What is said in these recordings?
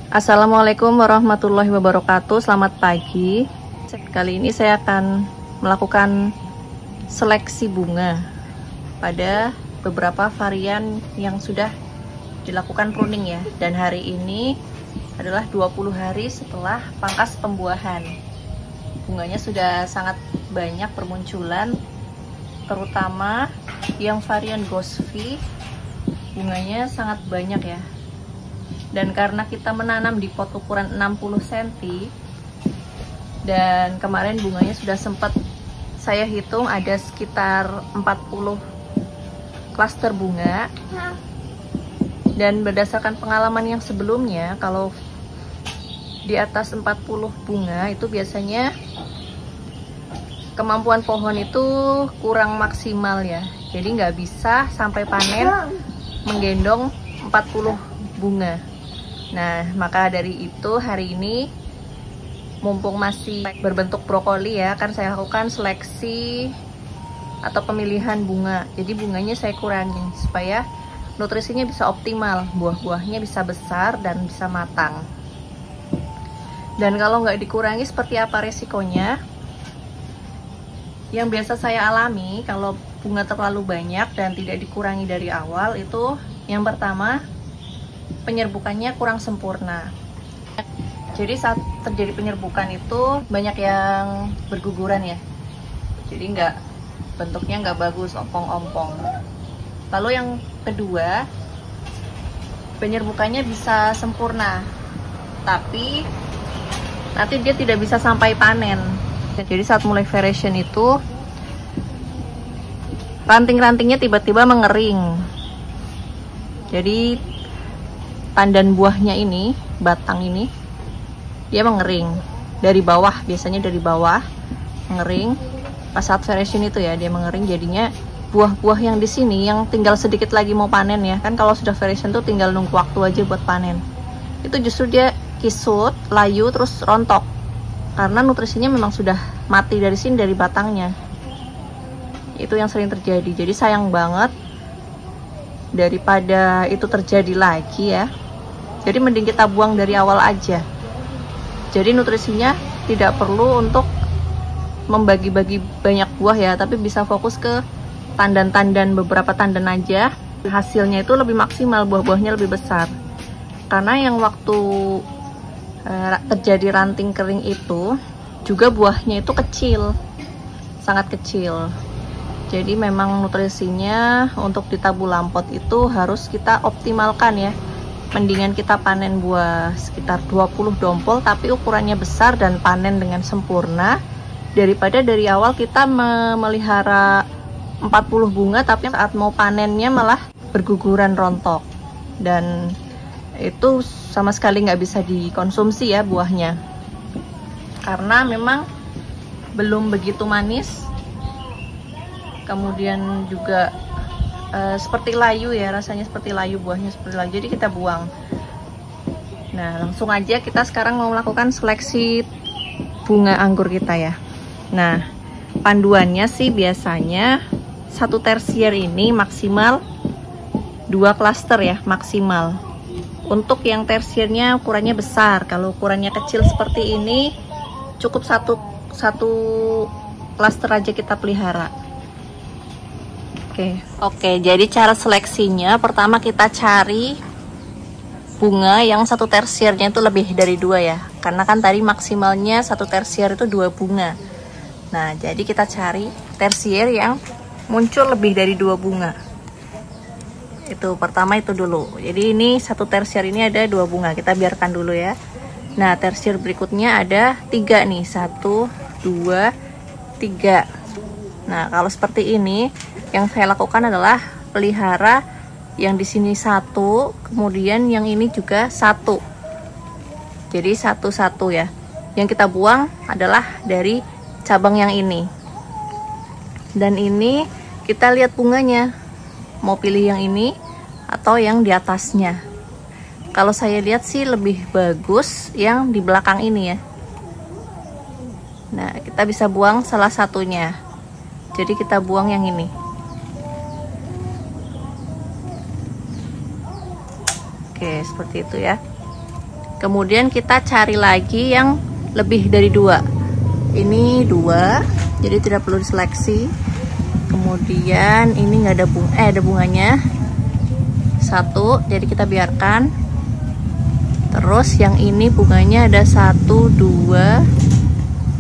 Assalamualaikum warahmatullahi wabarakatuh. Selamat pagi. Kali ini saya akan melakukan seleksi bunga pada beberapa varian yang sudah dilakukan pruning ya. Dan hari ini adalah 20 hari setelah pangkas pembuahan. Bunganya sudah sangat banyak bermunculan, terutama yang varian Ghostfy bunganya sangat banyak ya. Dan karena kita menanam di pot ukuran 60 cm, dan kemarin bunganya sudah sempat saya hitung ada sekitar 40 klaster bunga. Dan berdasarkan pengalaman yang sebelumnya, kalau di atas 40 bunga itu biasanya kemampuan pohon itu kurang maksimal ya. Jadi nggak bisa sampai panen menggendong 40 bunga. Nah, maka dari itu hari ini mumpung masih berbentuk brokoli ya, kan saya lakukan seleksi atau pemilihan bunga. Jadi bunganya saya kurangi supaya nutrisinya bisa optimal, buah-buahnya bisa besar dan bisa matang. Dan kalau nggak dikurangi seperti apa resikonya? Yang biasa saya alami kalau bunga terlalu banyak dan tidak dikurangi dari awal itu yang pertama, penyerbukannya kurang sempurna. Jadi saat terjadi penyerbukan itu banyak yang berguguran ya. Jadi bentuknya nggak bagus, ompong-ompong. Lalu yang kedua, penyerbukannya bisa sempurna, tapi nanti dia tidak bisa sampai panen. Jadi saat mulai variation itu ranting-rantingnya tiba-tiba mengering. Jadi tandan buahnya ini, batang ini, dia mengering dari bawah, biasanya dari bawah mengering. Pas saat variation itu ya, dia mengering, jadinya buah-buah yang di sini yang tinggal sedikit lagi mau panen ya. Kan kalau sudah variation tuh tinggal nunggu waktu aja buat panen. Itu justru dia kisut, layu, terus rontok. Karena nutrisinya memang sudah mati dari sini, dari batangnya. Itu yang sering terjadi. Jadi sayang banget daripada itu terjadi lagi ya. Jadi mending kita buang dari awal aja. Jadi nutrisinya tidak perlu untuk membagi-bagi banyak buah ya, tapi bisa fokus ke tandan-tandan, beberapa tandan aja. Hasilnya itu lebih maksimal, buah-buahnya lebih besar. Karena yang waktu terjadi ranting kering itu juga buahnya itu kecil, sangat kecil. Jadi memang nutrisinya untuk di tabu lampot itu harus kita optimalkan ya. Mendingan kita panen buah sekitar 20 dompol tapi ukurannya besar dan panen dengan sempurna, daripada dari awal kita memelihara 40 bunga tapi saat mau panennya malah berguguran, rontok, dan itu sama sekali nggak bisa dikonsumsi ya buahnya, karena memang belum begitu manis. Kemudian juga seperti layu ya, rasanya seperti layu, buahnya seperti layu, jadi kita buang. Nah, langsung aja kita sekarang mau melakukan seleksi bunga anggur kita ya. Nah, panduannya sih biasanya satu tersier ini maksimal 2 klaster ya, maksimal. Untuk yang tersiernya ukurannya besar, kalau ukurannya kecil seperti ini cukup satu klaster aja kita pelihara. Oke, jadi cara seleksinya pertama kita cari bunga yang satu tersiernya itu lebih dari 2 ya, karena kan tadi maksimalnya satu tersier itu 2 bunga. Nah, jadi kita cari tersier yang muncul lebih dari 2 bunga. Itu pertama itu dulu. Jadi ini satu tersier ini ada 2 bunga, kita biarkan dulu ya. Nah, tersier berikutnya ada 3 nih, 1, 2, 3. Nah, kalau seperti ini yang saya lakukan adalah pelihara yang di sini 1, kemudian yang ini juga 1. Jadi 1-1 ya. Yang kita buang adalah dari cabang yang ini. Dan ini kita lihat bunganya. Mau pilih yang ini atau yang di atasnya. Kalau saya lihat sih lebih bagus yang di belakang ini ya. Nah, kita bisa buang salah satunya. Jadi kita buang yang ini. Oke, seperti itu ya. Kemudian kita cari lagi yang lebih dari 2. Ini 2, jadi tidak perlu diseleksi. Kemudian ini nggak ada ada bunganya. 1, jadi kita biarkan. Terus yang ini bunganya ada 1, 2,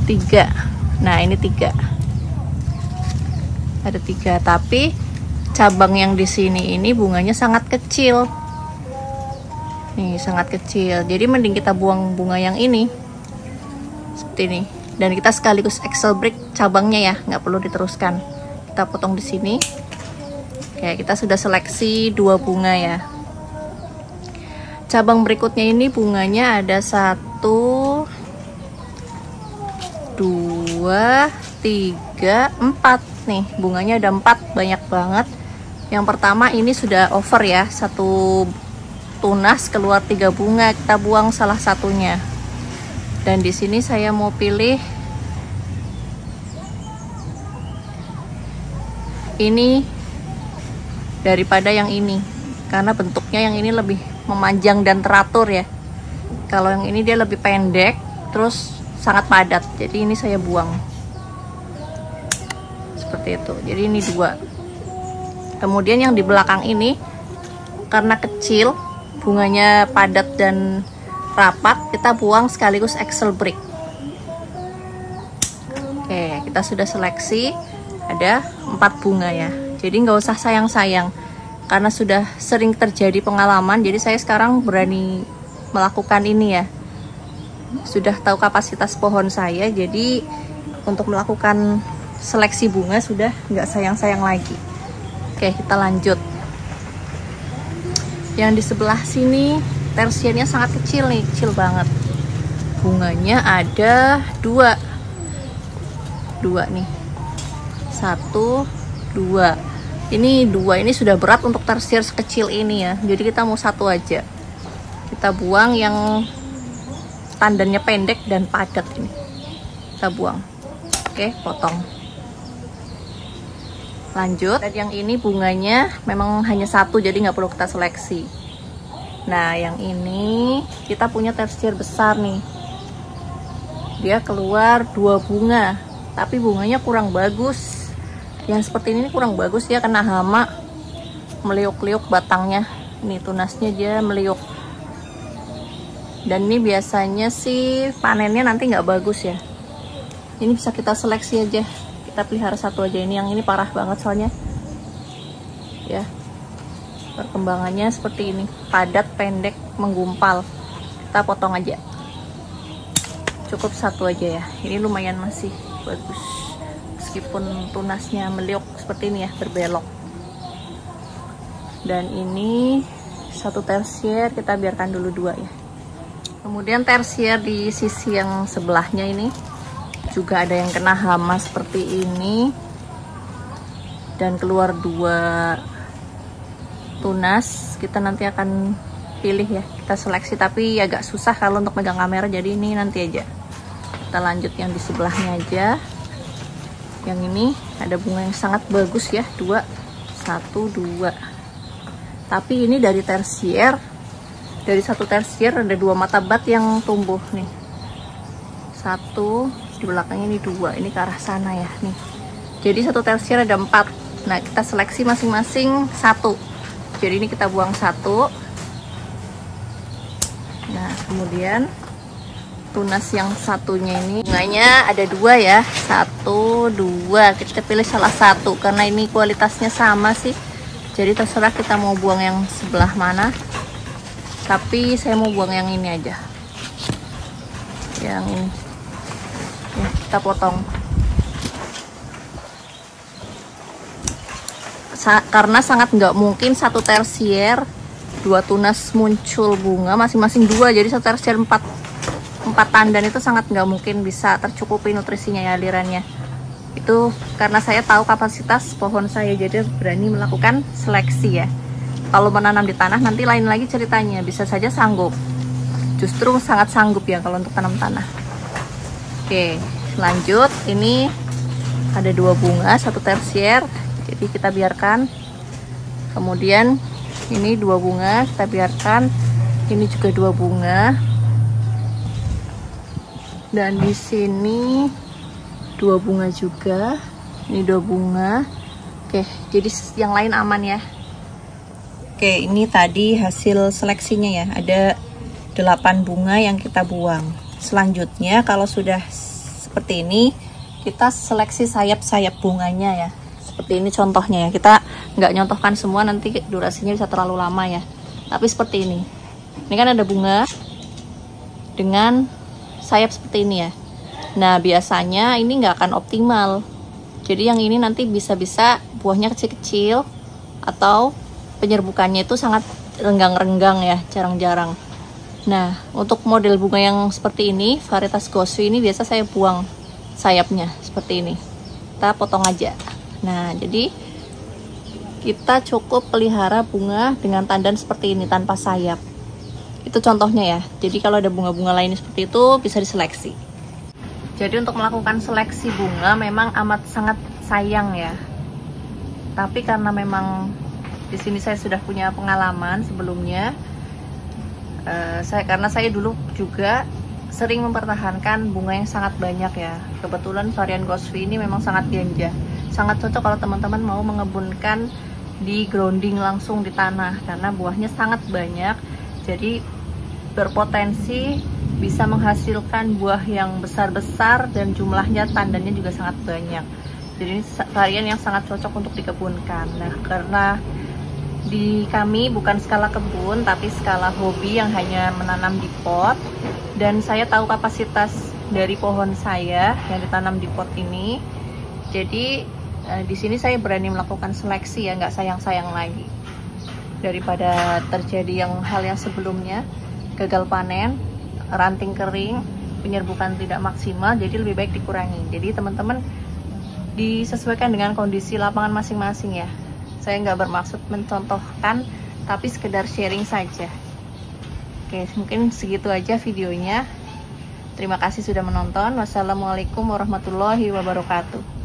3. Nah ini 3. Ada 3, tapi cabang yang di sini ini bunganya sangat kecil. Nih sangat kecil, jadi mending kita buang bunga yang ini seperti ini, dan kita sekaligus excel break cabangnya ya, nggak perlu diteruskan. Kita potong di sini. Oke, kita sudah seleksi 2 bunga ya. Cabang berikutnya ini bunganya ada 1, 2, 3, 4 nih, bunganya ada 4, banyak banget. Yang pertama ini sudah over ya, 1 tunas keluar 3 bunga, kita buang salah satunya. Dan di sini saya mau pilih ini daripada yang ini, karena bentuknya yang ini lebih memanjang dan teratur ya. Kalau yang ini dia lebih pendek, terus sangat padat, jadi ini saya buang seperti itu. Jadi ini 2. Kemudian yang di belakang ini karena kecil, bunganya padat dan rapat, kita buang sekaligus excel break. Oke, kita sudah seleksi ada 4 bunga ya, jadi nggak usah sayang-sayang karena sudah sering terjadi pengalaman. Jadi saya sekarang berani melakukan ini ya, sudah tahu kapasitas pohon saya, jadi untuk melakukan seleksi bunga sudah nggak sayang-sayang lagi. Oke, kita lanjut. Yang di sebelah sini tersiernya sangat kecil nih, kecil banget. Bunganya ada 2 nih, 1, 2. Ini 2 ini sudah berat untuk tersier sekecil ini ya, jadi kita mau 1 aja. Kita buang yang tandannya pendek dan padat ini, kita buang. Oke, potong. Lanjut, dan yang ini bunganya memang hanya 1, jadi nggak perlu kita seleksi. Nah yang ini kita punya tersier besar nih, dia keluar 2 bunga, tapi bunganya kurang bagus. Yang seperti ini kurang bagus ya, kena hama, meliuk-liuk batangnya. Ini tunasnya dia meliuk, dan ini biasanya sih panennya nanti nggak bagus ya. Ini bisa kita seleksi aja, kita pelihara 1 aja. Ini yang ini parah banget soalnya ya, perkembangannya seperti ini, padat, pendek, menggumpal. Kita potong aja, cukup 1 aja ya. Ini lumayan masih bagus meskipun tunasnya meliuk seperti ini ya, berbelok. Dan ini 1 tersier, kita biarkan dulu 2 ya. Kemudian tersier di sisi yang sebelahnya ini juga ada yang kena hama seperti ini, dan keluar 2 tunas. Kita nanti akan pilih ya, kita seleksi, tapi agak susah kalau untuk megang kamera, jadi ini nanti aja. Kita lanjut yang di sebelahnya aja. Yang ini ada bunga yang sangat bagus ya, 2, 1, 2. Tapi ini dari tersier, dari 1 tersier ada 2 mata bat yang tumbuh nih. 1 di belakangnya, ini 2, ini ke arah sana ya nih. Jadi 1 tersier ada 4. Nah kita seleksi masing-masing 1. Jadi ini kita buang 1. Nah kemudian tunas yang satunya ini bunganya ada 2 ya, 1, 2. Kita pilih salah 1 karena ini kualitasnya sama sih, jadi terserah kita mau buang yang sebelah mana. Tapi saya mau buang yang ini aja, yang ini ya, kita potong karena sangat nggak mungkin 1 tersier 2 tunas muncul bunga masing-masing 2, jadi 1 tersier 4 tandan itu sangat nggak mungkin bisa tercukupi nutrisinya ya, alirannya. Itu karena saya tahu kapasitas pohon saya, jadi berani melakukan seleksi ya. Kalau menanam di tanah nanti lain lagi ceritanya, bisa saja sanggup, justru sangat sanggup ya kalau untuk tanam tanah. Oke, lanjut. Ini ada 2 bunga, 1 tersier, jadi kita biarkan. Kemudian ini 2 bunga, kita biarkan. Ini juga 2 bunga. Dan di sini 2 bunga juga. Ini 2 bunga. Oke, jadi yang lain aman ya. Oke, ini tadi hasil seleksinya ya. Ada 8 bunga yang kita buang. Selanjutnya kalau sudah seperti ini, kita seleksi sayap-sayap bunganya ya. Seperti ini contohnya ya. Kita nggak nyontohkan semua, nanti durasinya bisa terlalu lama ya. Tapi seperti ini. Ini kan ada bunga dengan sayap seperti ini ya. Nah, biasanya ini nggak akan optimal. Jadi yang ini nanti bisa-bisa buahnya kecil-kecil atau penyerbukannya itu sangat renggang-renggang ya, jarang-jarang. Nah, untuk model bunga yang seperti ini, varietas Goswi ini biasa saya buang sayapnya seperti ini. Kita potong aja. Nah, jadi kita cukup pelihara bunga dengan tandan seperti ini tanpa sayap. Itu contohnya ya. Jadi kalau ada bunga-bunga lain seperti itu bisa diseleksi. Jadi untuk melakukan seleksi bunga memang amat sangat sayang ya. Tapi karena memang di sini saya sudah punya pengalaman sebelumnya, karena saya dulu juga sering mempertahankan bunga yang sangat banyak ya. Kebetulan varian Goswi ini memang sangat ganja, sangat cocok kalau teman-teman mau mengebunkan di grounding langsung di tanah karena buahnya sangat banyak. Jadi berpotensi bisa menghasilkan buah yang besar-besar dan jumlahnya tandannya juga sangat banyak. Jadi ini varian yang sangat cocok untuk dikebunkan. Nah, karena di kami bukan skala kebun tapi skala hobi yang hanya menanam di pot, dan saya tahu kapasitas dari pohon saya yang ditanam di pot ini. Jadi di sini saya berani melakukan seleksi ya, nggak sayang-sayang lagi daripada terjadi hal yang sebelumnya, gagal panen, ranting kering, penyerbukan tidak maksimal. Jadi lebih baik dikurangi. Jadi teman-teman disesuaikan dengan kondisi lapangan masing-masing ya. Saya nggak bermaksud mencontohkan, tapi sekedar sharing saja. Oke, mungkin segitu aja videonya. Terima kasih sudah menonton. Wassalamualaikum warahmatullahi wabarakatuh.